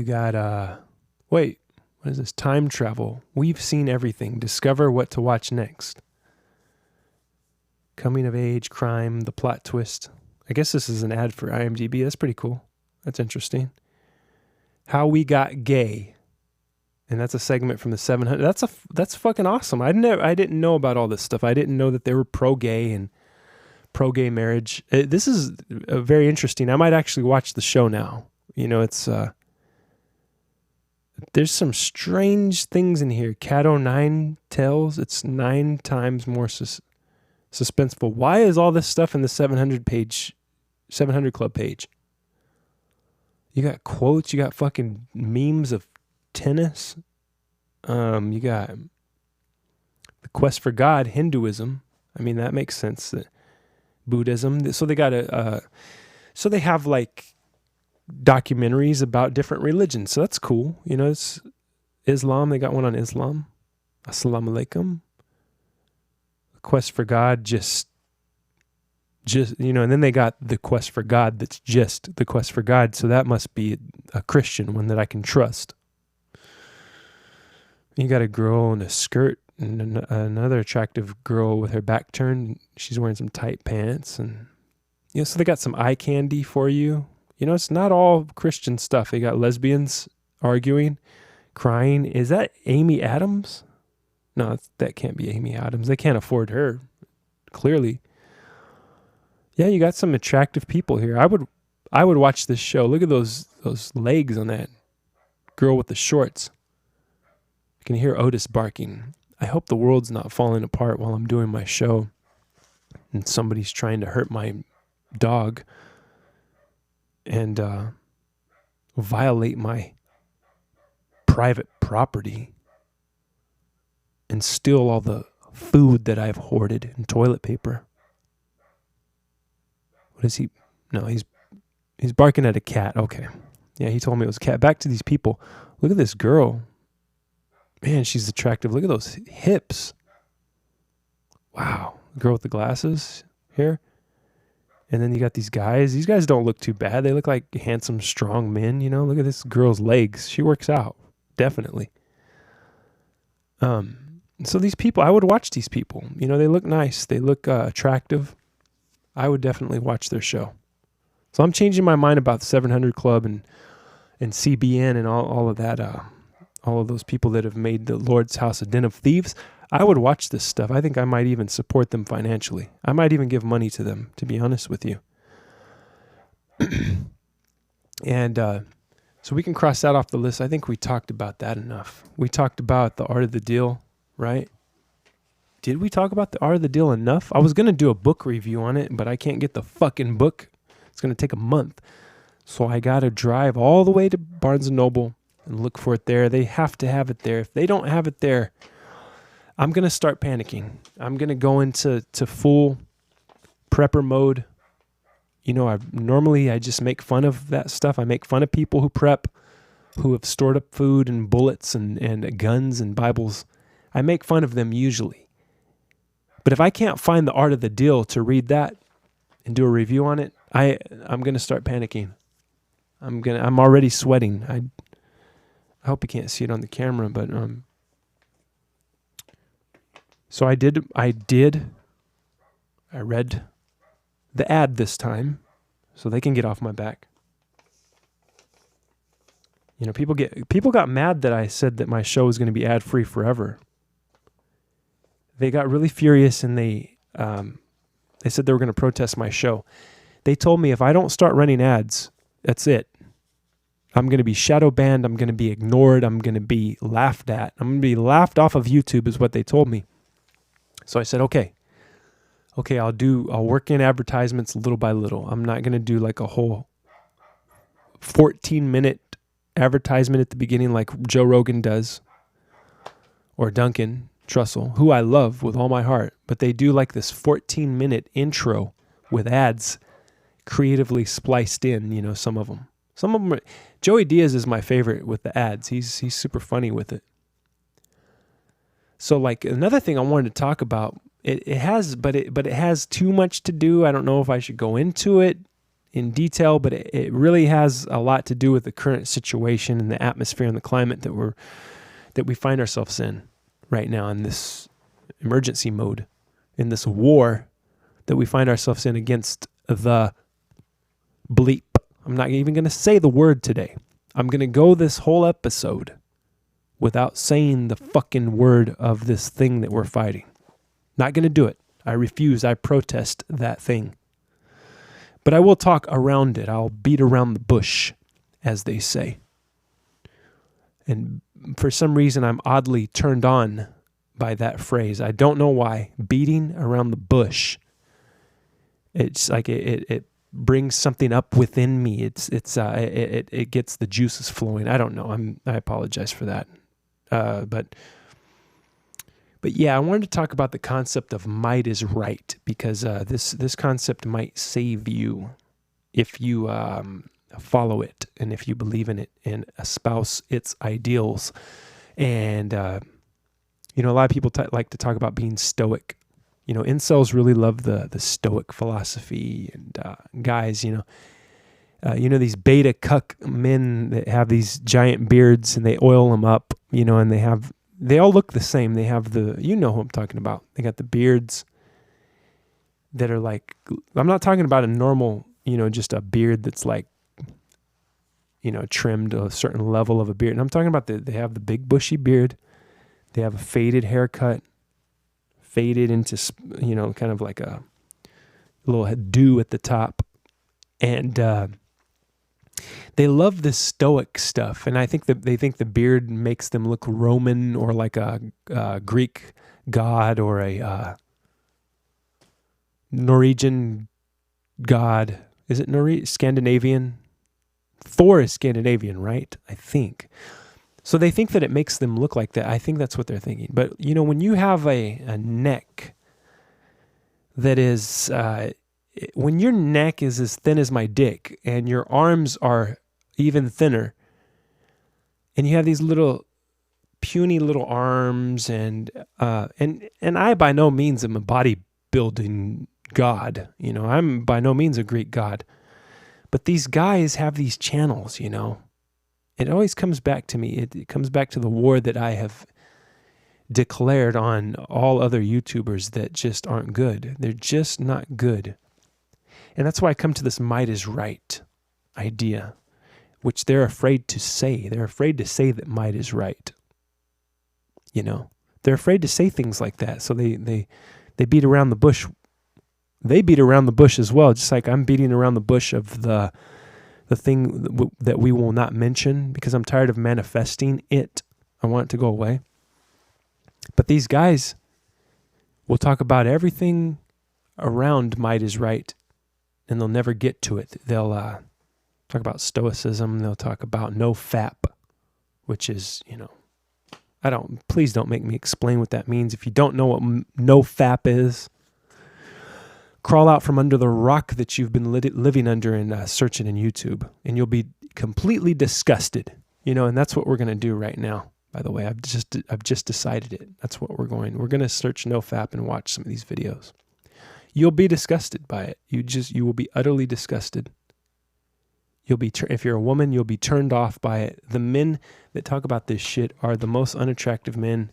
got, what is this? Time travel. We've seen everything. Discover what to watch next. Coming of age, crime, the plot twist. I guess this is an ad for IMDb. That's pretty cool. That's interesting. How we got gay. And that's a segment from the 700. That's fucking awesome. I didn't know about all this stuff. I didn't know that they were pro-gay and pro-gay marriage. This is very interesting. I might actually watch the show now. It's there's some strange things in here. Cat O' tells it's 9 times more suspenseful. Why is all this stuff in the 700 Club page? You got quotes. You got fucking memes of tennis. You got the quest for God, Hinduism. I mean, that makes sense. Buddhism. So they got so they have like documentaries about different religions. So that's cool. It's Islam. They got one on Islam. Assalamu alaikum. The quest for God just, and then they got the quest for God that's just the quest for God. So that must be a Christian one that I can trust. You got a girl in a skirt and another attractive girl with her back turned. She's wearing some tight pants. And, so they got some eye candy for you. It's not all Christian stuff. They got lesbians arguing, crying. Is that Amy Adams? No, that can't be Amy Adams. They can't afford her, clearly. Yeah, you got some attractive people here. I would watch this show. Look at those legs on that girl with the shorts. I can hear Otis barking. I hope the world's not falling apart while I'm doing my show and somebody's trying to hurt my dog and violate my private property and steal all the food that I've hoarded and toilet paper. What is he? No, he's barking at a cat. Okay. Yeah, he told me it was a cat. Back to these people. Look at this girl. Man, she's attractive. Look at those hips. Wow. Girl with the glasses here. And then you got these guys. These guys don't look too bad. They look like handsome, strong men. Look at this girl's legs. She works out. Definitely. So these people, I would watch these people. They look nice. They look attractive. I would definitely watch their show. So I'm changing my mind about the 700 Club and CBN and all of that. All of those people that have made the Lord's house a den of thieves. I would watch this stuff. I think I might even support them financially. I might even give money to them, to be honest with you. And so we can cross that off the list. I think we talked about that enough. We talked about the art of the deal, right? Did we talk about the art of the deal enough? I was going to do a book review on it, but I can't get the fucking book. It's going to take a month. So I got to drive all the way to Barnes & Noble and look for it there. They have to have it there. If they don't have it there, I'm going to start panicking. I'm going to go into full prepper mode. I just make fun of that stuff. I make fun of people who prep, who have stored up food and bullets and guns and Bibles. I make fun of them usually. But if I can't find the art of the deal to read that and do a review on it, I'm going to start panicking. I'm already sweating. I hope you can't see it on the camera, but so I read the ad this time so they can get off my back. People got mad that I said that my show was going to be ad-free forever. They got really furious and they said they were going to protest my show. They told me if I don't start running ads, that's it. I'm going to be shadow banned. I'm going to be ignored. I'm going to be laughed at. I'm going to be laughed off of YouTube is what they told me. So I said, okay, I'll work in advertisements little by little. I'm not going to do like a whole 14-minute advertisement at the beginning like Joe Rogan does or Duncan Trussell, who I love with all my heart, but they do like this 14-minute intro with ads creatively spliced in, some of them. Some of them Joey Diaz is my favorite with the ads. He's super funny with it. So like another thing I wanted to talk about, it has too much to do. I don't know if I should go into it in detail, but it really has a lot to do with the current situation and the atmosphere and the climate that we find ourselves in right now in this emergency mode, in this war that we find ourselves in against the bleep. I'm not even going to say the word today. I'm going to go this whole episode without saying the fucking word of this thing that we're fighting. Not going to do it. I refuse. I protest that thing. But I will talk around it. I'll beat around the bush, as they say. And for some reason, I'm oddly turned on by that phrase. I don't know why. Beating around the bush. It's like it brings something up within me. It gets the juices flowing. I don't know. I apologize for that. But yeah, I wanted to talk about the concept of might is right, because this concept might save you if you follow it and if you believe in it and espouse its ideals. And You know, a lot of people like to talk about being stoic. You know, incels really love the stoic philosophy, and guys, you know, these beta cuck men that have these giant beards and they oil them up, you know, and they all look the same. They have you know who I'm talking about. They got the beards that are like, I'm not talking about a normal, you know, just a beard that's like, you know, trimmed a certain level of a beard. And I'm talking about they have the big bushy beard. They have a faded haircut, faded into, you know, kind of like a little dew at the top. And they love this stoic stuff. And I think that they think the beard makes them look Roman or like a Greek god or a Norwegian god. Is it Scandinavian? Thor is Scandinavian, right? I think. So they think that it makes them look like that. I think that's what they're thinking. But, you know, when you have a neck that is, when your neck is as thin as my dick and your arms are even thinner, and you have these little puny little arms, and I by no means am a bodybuilding god. You know, I'm by no means a Greek god. But these guys have these channels, you know. It always comes back to me. It comes back to the war that I have declared on all other YouTubers that just aren't good. They're just not good. And that's why I come to this might is right idea, which they're afraid to say. They're afraid to say that might is right. You know, they're afraid to say things like that. So they beat around the bush. They beat around the bush as well, just like I'm beating around the bush of the thing that we will not mention because I'm tired of manifesting it. I want it to go away. But these guys will talk about everything around might is right, and they'll never get to it. They'll talk about stoicism. They'll talk about no fap, which is, you know, please don't make me explain what that means. If you don't know what no fap is, crawl out from under the rock that you've been living under and search it in YouTube, and you'll be completely disgusted. You know, and that's what we're going to do right now. By the way, I've just decided it. That's what we're going. We're going to search NoFap and watch some of these videos. You'll be disgusted by it. You will be utterly disgusted. You'll be if you're a woman, you'll be turned off by it. The men that talk about this shit are the most unattractive men.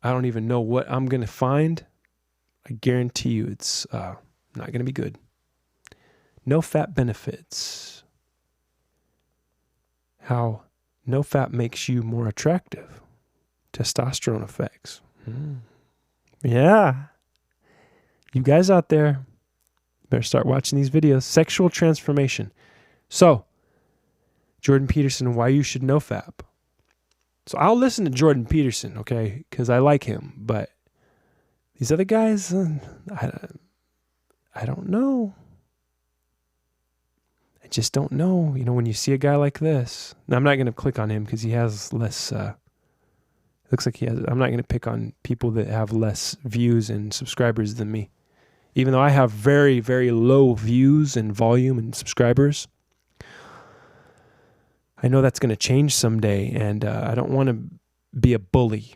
I don't even know what I'm going to find. I guarantee you it's not going to be good. No fat benefits. How no fat makes you more attractive. Testosterone effects. Yeah. You guys out there better start watching these videos. Sexual transformation. So, Jordan Peterson, why you should no fap. So I'll listen to Jordan Peterson, okay, because I like him. But these other guys, I don't know. I just don't know. You know, when you see a guy like this, now I'm not going to click on him because he has less. Looks like he has. I'm not going to pick on people that have less views and subscribers than me, even though I have very, very low views and volume and subscribers. I know that's going to change someday, and I don't want to be a bully,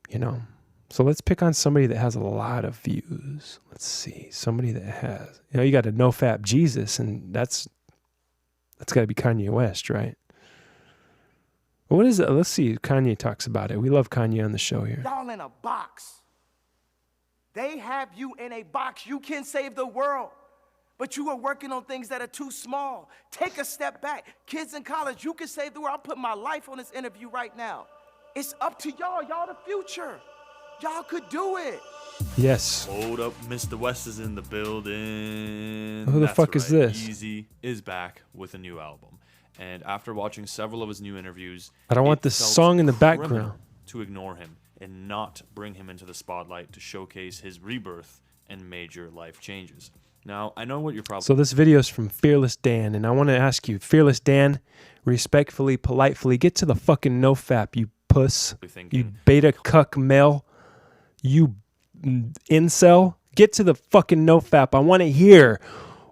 you know. So let's pick on somebody that has a lot of views. Let's see, somebody that has, you know, you got a no-fap Jesus, and that's got to be Kanye West, right? What is it? Let's see. Kanye talks about it. We love Kanye on the show here. Y'all in a box. They have you in a box. You can save the world. But you are working on things that are too small. Take a step back. Kids in college, you can save the world. I'm putting my life on this interview right now. It's up to y'all. Y'all the future. Y'all could do it. Yes. Hold up, Mr. West is in the building. Who the fuck is this? Easy is back with a new album. And after watching several of his new interviews, I don't want this song in the background. To ignore him and not bring him into the spotlight to showcase his rebirth and major life changes. Now, I know what you're probably... So this video is from Fearless Dan, and I want to ask you, Fearless Dan, respectfully, politely, get to the fucking no-fap, you puss, you beta cuck male, you incel, get to the fucking no-fap. I want to hear,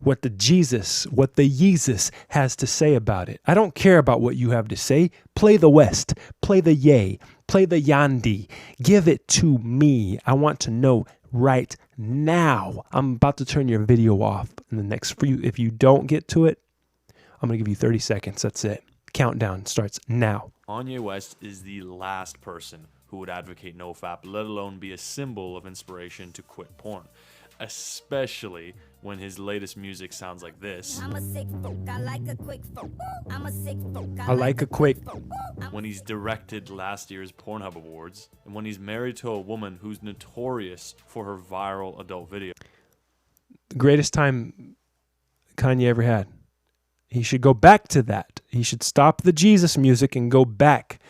what the Yeezus has to say about it. I don't care about what you have to say. Play the West, play the Yay, play the Yandi. Give it to me. I want to know right now. I'm about to turn your video off in the next few. If you don't get to it, I'm going to give you 30 seconds. That's it. Countdown starts now. Kanye West is the last person who would advocate NoFap, let alone be a symbol of inspiration to quit porn. Especially when his latest music sounds like this. I'm a sick folk, I like a quick folk. I'm a sick folk, I like a quick. When he's directed last year's Pornhub Awards, and when he's married to a woman who's notorious for her viral adult video. The greatest time Kanye ever had. He should go back to that. He should stop the Jesus music and go back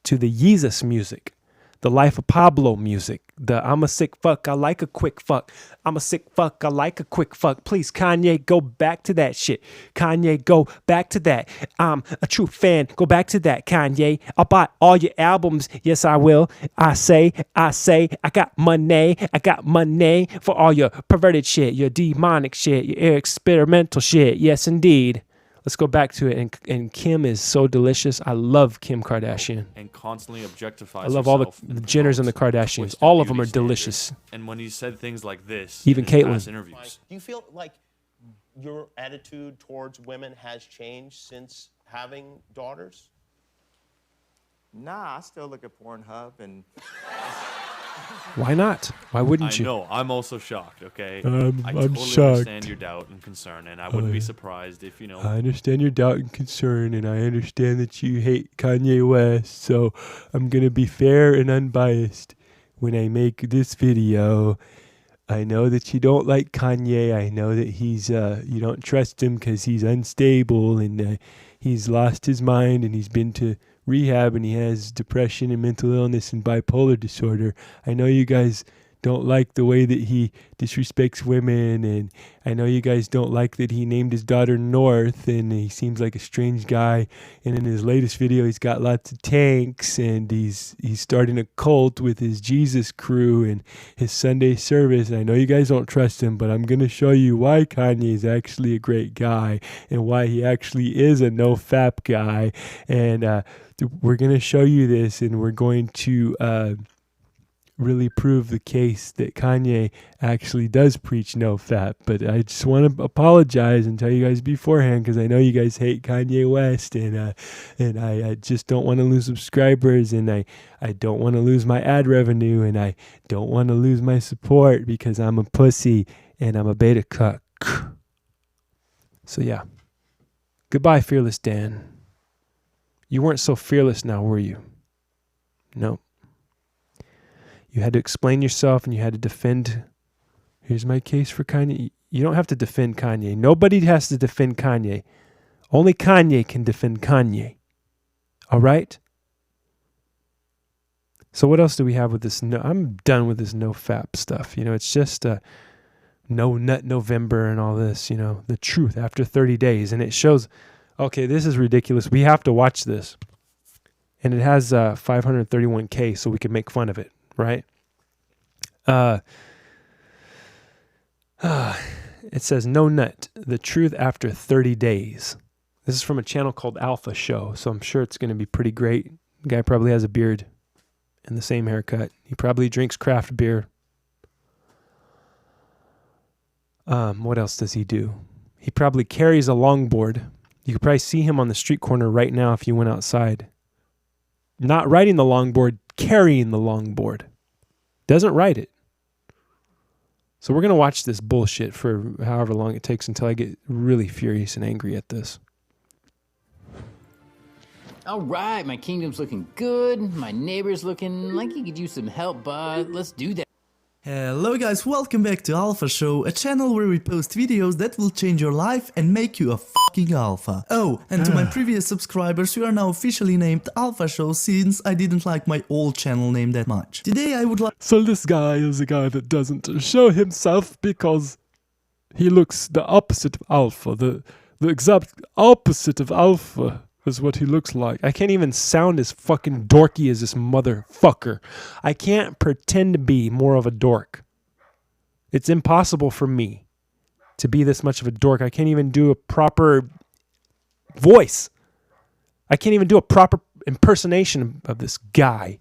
to the Yeezus music. The Life of Pablo music. The I'm a sick fuck, I like a quick fuck. I'm a sick fuck, I like a quick fuck. Please, Kanye, go back to that shit. Kanye, go back to that. I'm a true fan. Go back to that, Kanye. I'll buy all your albums. Yes, I will. I say, I got money for all your perverted shit, your demonic shit, your experimental shit. Yes, indeed. Let's go back to it. And Kim is so delicious. I love Kim Kardashian. And constantly objectifies I love all the herself and Jenners and the promotes Kardashians. twisted All of them are beauty standards. delicious. And when he said things like this, Even in his Caitlyn. past interviews, Do you feel like your attitude towards women has changed since having daughters? Nah, I still look at Pornhub and Why not? Why wouldn't I you? know, I'm also shocked, okay? I'm I totally shocked. understand your doubt and concern, and I wouldn't be surprised if, I understand your doubt and concern, and I understand that you hate Kanye West, so I'm going to be fair and unbiased when I make this video. I know that you don't like Kanye. I know that he's, you don't trust him because he's unstable, and he's lost his mind, and he's been to rehab, and he has depression and mental illness and bipolar disorder. I know you guys don't like the way that he disrespects women, and I know you guys don't like that he named his daughter North, and he seems like a strange guy. And in his latest video, he's got lots of tanks, and he's starting a cult with his Jesus crew and his Sunday service. And I know you guys don't trust him, but I'm going to show you why Kanye is actually a great guy and why he actually is a no-fap guy. And we're going to show you this, and we're going to really prove the case that Kanye actually does preach no fap. But I just want to apologize and tell you guys beforehand, because I know you guys hate Kanye West, and I just don't want to lose subscribers, and I don't want to lose my ad revenue, and I don't want to lose my support because I'm a pussy and I'm a beta cuck. So yeah, goodbye, Fearless Dan. You weren't so fearless now, were you? No. You had to explain yourself, and you had to defend. Here's my case for Kanye. You don't have to defend Kanye. Nobody has to defend Kanye. Only Kanye can defend Kanye. All right? So what else do we have with this? No, I'm done with this no fap stuff. You know, it's just no nut November and all this, you know, the truth after 30 days. And it shows, okay, this is ridiculous. We have to watch this. And it has 531K, so we can make fun of it. Right? It says no nut, the truth after 30 days. This is from a channel called Alpha Show, so I'm sure it's going to be pretty great. The guy probably has a beard and the same haircut. He probably drinks craft beer. What else does he do? He probably carries a longboard. You could probably see him on the street corner right now if you went outside. Not riding the longboard, carrying the longboard. Doesn't ride it. So we're going to watch this bullshit for however long it takes until I get really furious and angry at this. All right, my kingdom's looking good. My neighbor's looking like he could use some help, but let's do that. Hello guys, welcome back to Alpha Show, a channel where we post videos that will change your life and make you a fucking alpha. Oh, and to my previous subscribers, you are now officially named Alpha Show since I didn't like my old channel name that much. Today I would like... So this guy is a guy that doesn't show himself because he looks the opposite of alpha. The exact opposite of alpha is what he looks like. I can't even sound as fucking dorky as this motherfucker. I can't pretend to be more of a dork. It's impossible for me to be this much of a dork. I can't even do a proper voice. I can't even do a proper impersonation of this guy.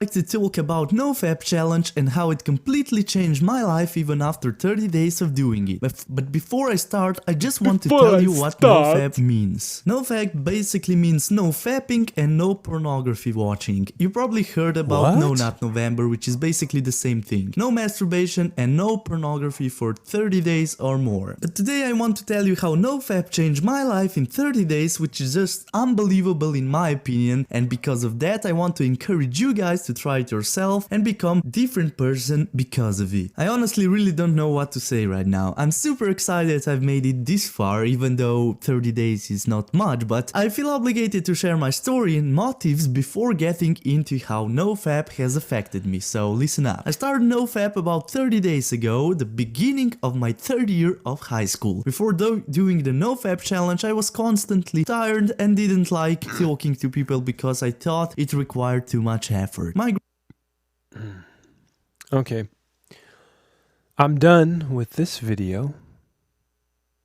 Like to talk about NoFap challenge and how it completely changed my life even after 30 days of doing it. But before I start, I just want to tell you what NoFap means. NoFap basically means no fapping and no pornography watching. You probably heard about No Not November, which is basically the same thing. No masturbation and no pornography for 30 days or more. But today I want to tell you how NoFap changed my life in 30 days, which is just unbelievable in my opinion, and because of that I want to encourage you guys to try it yourself and become a different person because of it. I honestly really don't know what to say right now. I'm super excited I've made it this far, even though 30 days is not much, but I feel obligated to share my story and motives before getting into how NoFap has affected me, so listen up. I started NoFap about 30 days ago, the beginning of my third year of high school. Before doing the NoFap challenge, I was constantly tired and didn't like talking to people because I thought it required too much effort. Okay. I'm done with this video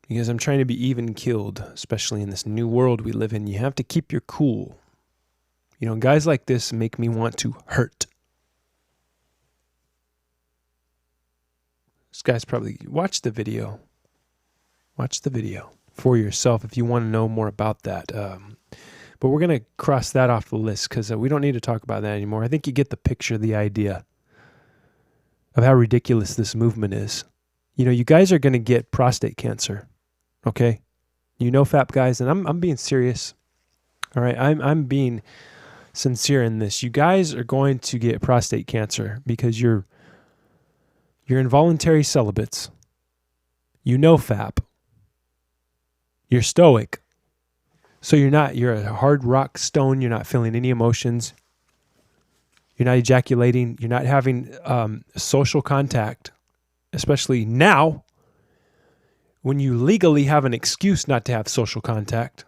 because I'm trying to be even keeled, especially in this new world we live in. You have to keep your cool. You know, guys like this make me want to hurt. This guy's probably... Watch the video. Watch the video for yourself if you want to know more about that. But we're going to cross that off the list because we don't need to talk about that anymore. I think you get the picture, the idea of how ridiculous this movement is. You know, you guys are going to get prostate cancer, okay? You know, fap guys, and I'm being serious. All right, I'm being sincere in this. You guys are going to get prostate cancer because you're involuntary celibates. You know fap. You're stoic. So you're a hard rock stone. You're not feeling any emotions. You're not ejaculating. You're not having social contact, especially now when you legally have an excuse not to have social contact.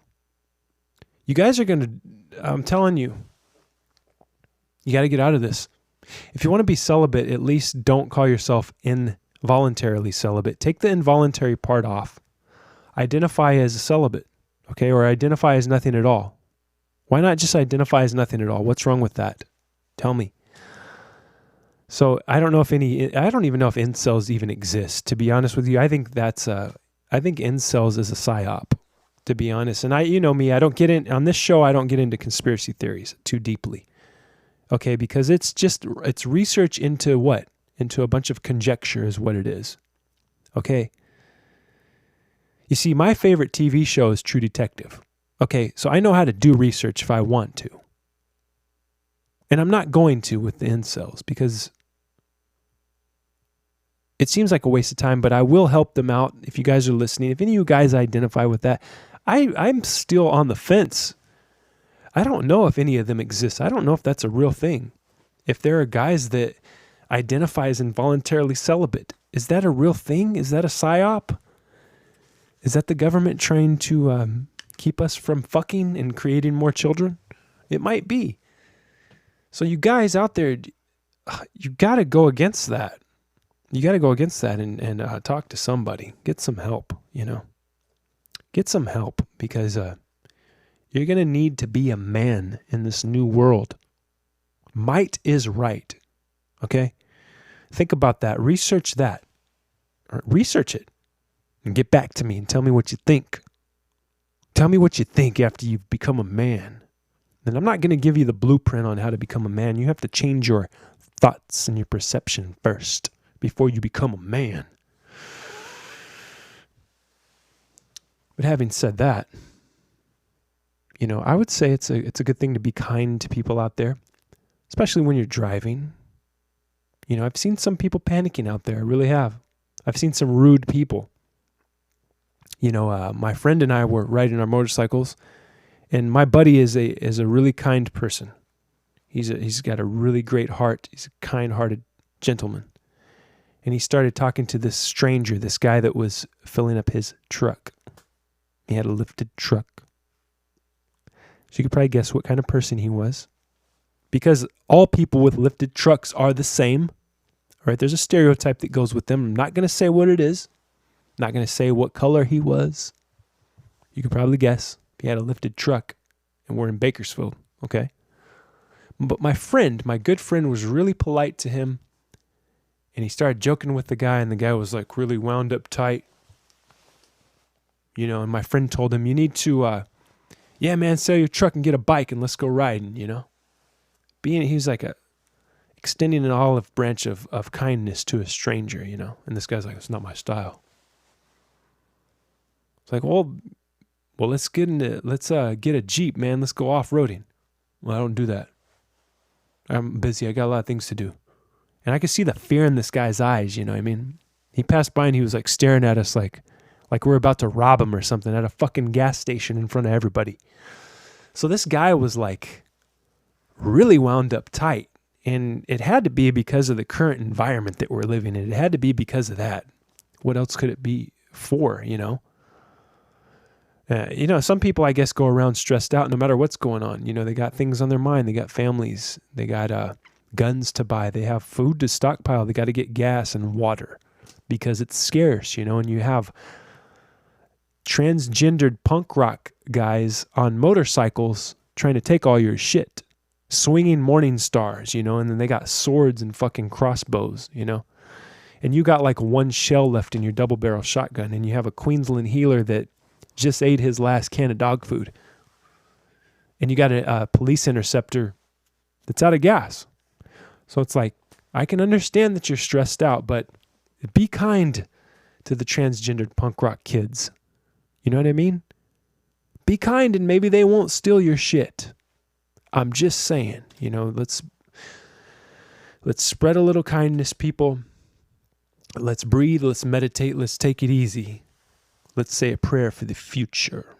You guys are going to, I'm telling you, you got to get out of this. If you want to be celibate, at least don't call yourself involuntarily celibate. Take the involuntary part off. Identify as a celibate. Okay, or identify as nothing at all. Why not just identify as nothing at all? What's wrong with that? Tell me. So I don't even know if incels even exist, to be honest with you. I think incels is a psyop, to be honest. And you know me, on this show, I don't get into conspiracy theories too deeply. Okay, because it's research into what? Into a bunch of conjecture is what it is. Okay. You see, my favorite TV show is True Detective. Okay, so I know how to do research if I want to. And I'm not going to with the incels because it seems like a waste of time, but I will help them out if you guys are listening. If any of you guys identify with that, I'm still on the fence. I don't know if any of them exist. I don't know if that's a real thing. If there are guys that identify as involuntarily celibate, is that a real thing? Is that a psyop? Is that the government trying to keep us from fucking and creating more children? It might be. So you guys out there, you got to go against that. You got to go against that and talk to somebody. Get some help, you know. Get some help because you're going to need to be a man in this new world. Might is right, okay? Think about that. Research that. Research it. And get back to me and tell me what you think. Tell me what you think after you've become a man. And I'm not going to give you the blueprint on how to become a man. You have to change your thoughts and your perception first before you become a man. But having said that, you know, I would say it's a good thing to be kind to people out there, especially when you're driving. You know, I've seen some people panicking out there. I really have. I've seen some rude people. You know, my friend and I were riding our motorcycles, and my buddy is a really kind person. He's got a really great heart. He's a kind-hearted gentleman. And he started talking to this stranger, this guy that was filling up his truck. He had a lifted truck. So you could probably guess what kind of person he was. Because all people with lifted trucks are the same. All right, there's a stereotype that goes with them. I'm not going to say what it is. Not going to say what color he was. You could probably guess. He had a lifted truck, and we're in Bakersfield, okay? But my good friend was really polite to him, and he started joking with the guy, and the guy was like really wound up tight. You know, and my friend told him, you need to, yeah, man, sell your truck and get a bike and let's go riding, you know? He was like extending an olive branch of kindness to a stranger, you know? And this guy's like, it's not my style. It's like, well, let's get a Jeep, man. Let's go off-roading. Well, I don't do that. I'm busy. I got a lot of things to do. And I could see the fear in this guy's eyes, you know what I mean? He passed by and he was like staring at us like we're about to rob him or something at a fucking gas station in front of everybody. So this guy was like really wound up tight. And it had to be because of the current environment that we're living in. It had to be because of that. What else could it be for, you know? You know, some people, I guess, go around stressed out no matter what's going on. You know, they got things on their mind. They got families. They got guns to buy. They have food to stockpile. They got to get gas and water because it's scarce, you know, and you have transgendered punk rock guys on motorcycles trying to take all your shit, swinging morning stars, you know, and then they got swords and fucking crossbows, you know, and you got like one shell left in your double barrel shotgun, and you have a Queensland healer that just ate his last can of dog food, and you got a police interceptor that's out of gas. So it's like, I can understand that you're stressed out, but be kind to the transgendered punk rock kids. You know what I mean? Be kind and maybe they won't steal your shit. I'm just saying, you know, let's spread a little kindness, people. Let's breathe, let's meditate, let's take it easy. Let's say a prayer for the future.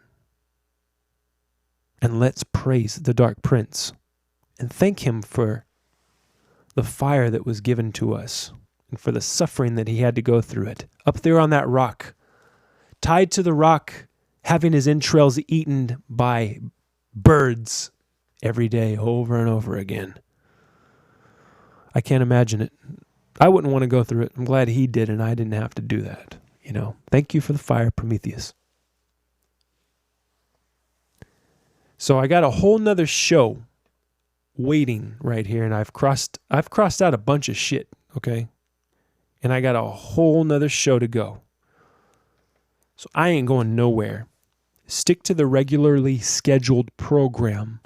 And let's praise the Dark Prince and thank him for the fire that was given to us and for the suffering that he had to go through it. Up there on that rock, tied to the rock, having his entrails eaten by birds every day, over and over again. I can't imagine it. I wouldn't want to go through it. I'm glad he did and I didn't have to do that. You know, thank you for the fire, Prometheus. So I got a whole nother show waiting right here, and I've crossed out a bunch of shit, okay? And I got a whole nother show to go. So I ain't going nowhere. Stick to the regularly scheduled program.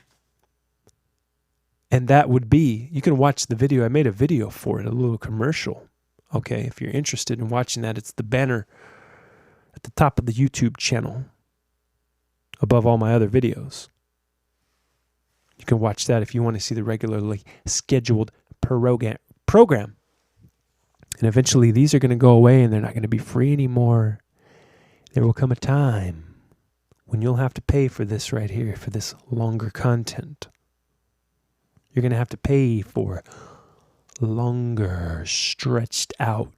And that would be, you can watch the video. I made a video for it, a little commercial. Okay, if you're interested in watching that, it's the banner at the top of the YouTube channel above all my other videos. You can watch that if you want to see the regularly scheduled program. And eventually these are going to go away and they're not going to be free anymore. There will come a time when you'll have to pay for this right here, for this longer content. You're going to have to pay for longer, stretched out,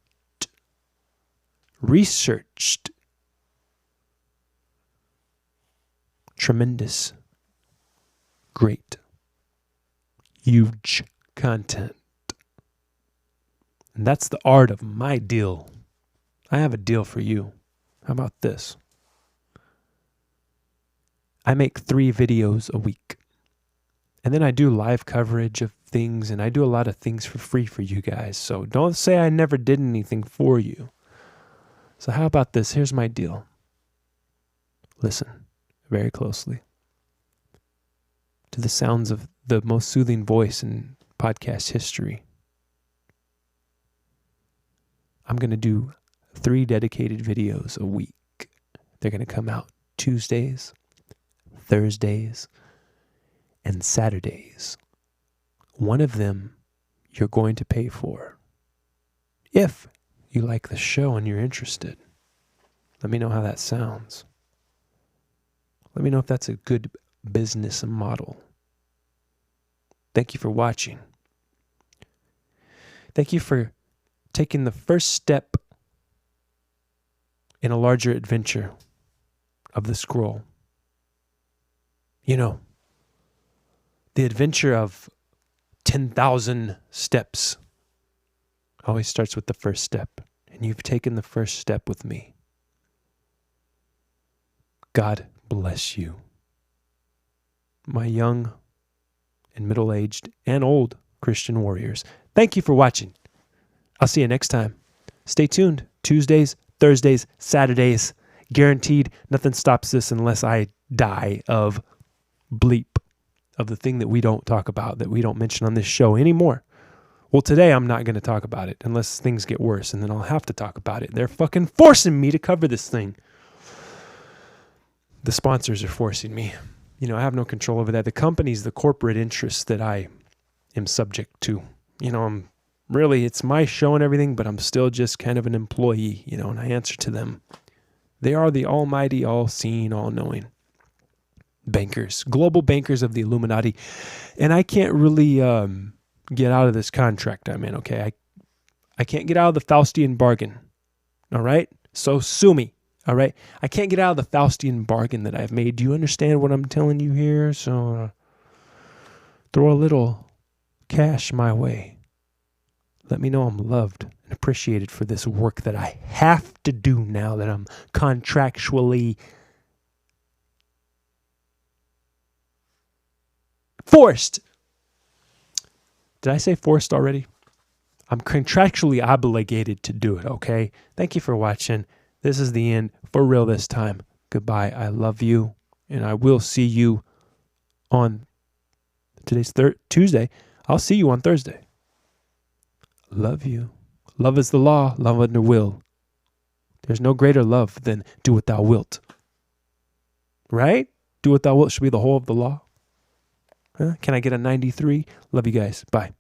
researched, tremendous, great, huge content. And that's the art of my deal. I have a deal for you. How about this? I make 3 videos a week. And then I do live coverage of things, and I do a lot of things for free for you guys. So don't say I never did anything for you. So how about this? Here's my deal. Listen very closely to the sounds of the most soothing voice in podcast history. I'm going to do 3 dedicated videos a week. They're going to come out Tuesdays, Thursdays, and Saturdays. One of them you're going to pay for. If you like the show and you're interested, let me know how that sounds. Let me know if that's a good business model. Thank you for watching. Thank you for taking the first step in a larger adventure of the scroll. You know, the adventure of 10,000 steps always starts with the first step. And you've taken the first step with me. God bless you. My young and middle-aged and old Christian warriors. Thank you for watching. I'll see you next time. Stay tuned. Tuesdays, Thursdays, Saturdays. Guaranteed nothing stops this unless I die of bleep, of the thing that we don't talk about, that we don't mention on this show anymore. Well, today I'm not going to talk about it unless things get worse, and then I'll have to talk about it. They're fucking forcing me to cover this thing. The sponsors are forcing me. You know, I have no control over that. The companies, the corporate interests that I am subject to. You know, it's my show and everything, but I'm still just kind of an employee, you know, and I answer to them. They are the almighty, all-seeing, all-knowing bankers, global bankers of the Illuminati. And I can't really get out of this contract I'm in, okay? I can't get out of the Faustian bargain, all right? So sue me, all right? I can't get out of the Faustian bargain that I've made. Do you understand what I'm telling you here? So throw a little cash my way. Let me know I'm loved and appreciated for this work that I have to do now that I'm contractually forced. Did I say forced already? I'm contractually obligated to do it, okay? Thank you for watching. This is the end for real this time. Goodbye. I love you, and I will see you on today's Tuesday. I'll see you on Thursday. Love you. Love is the law. Love under will. There's no greater love than do what thou wilt. Right? Do what thou wilt should be the whole of the law. Huh? Can I get a 93? Love you guys. Bye.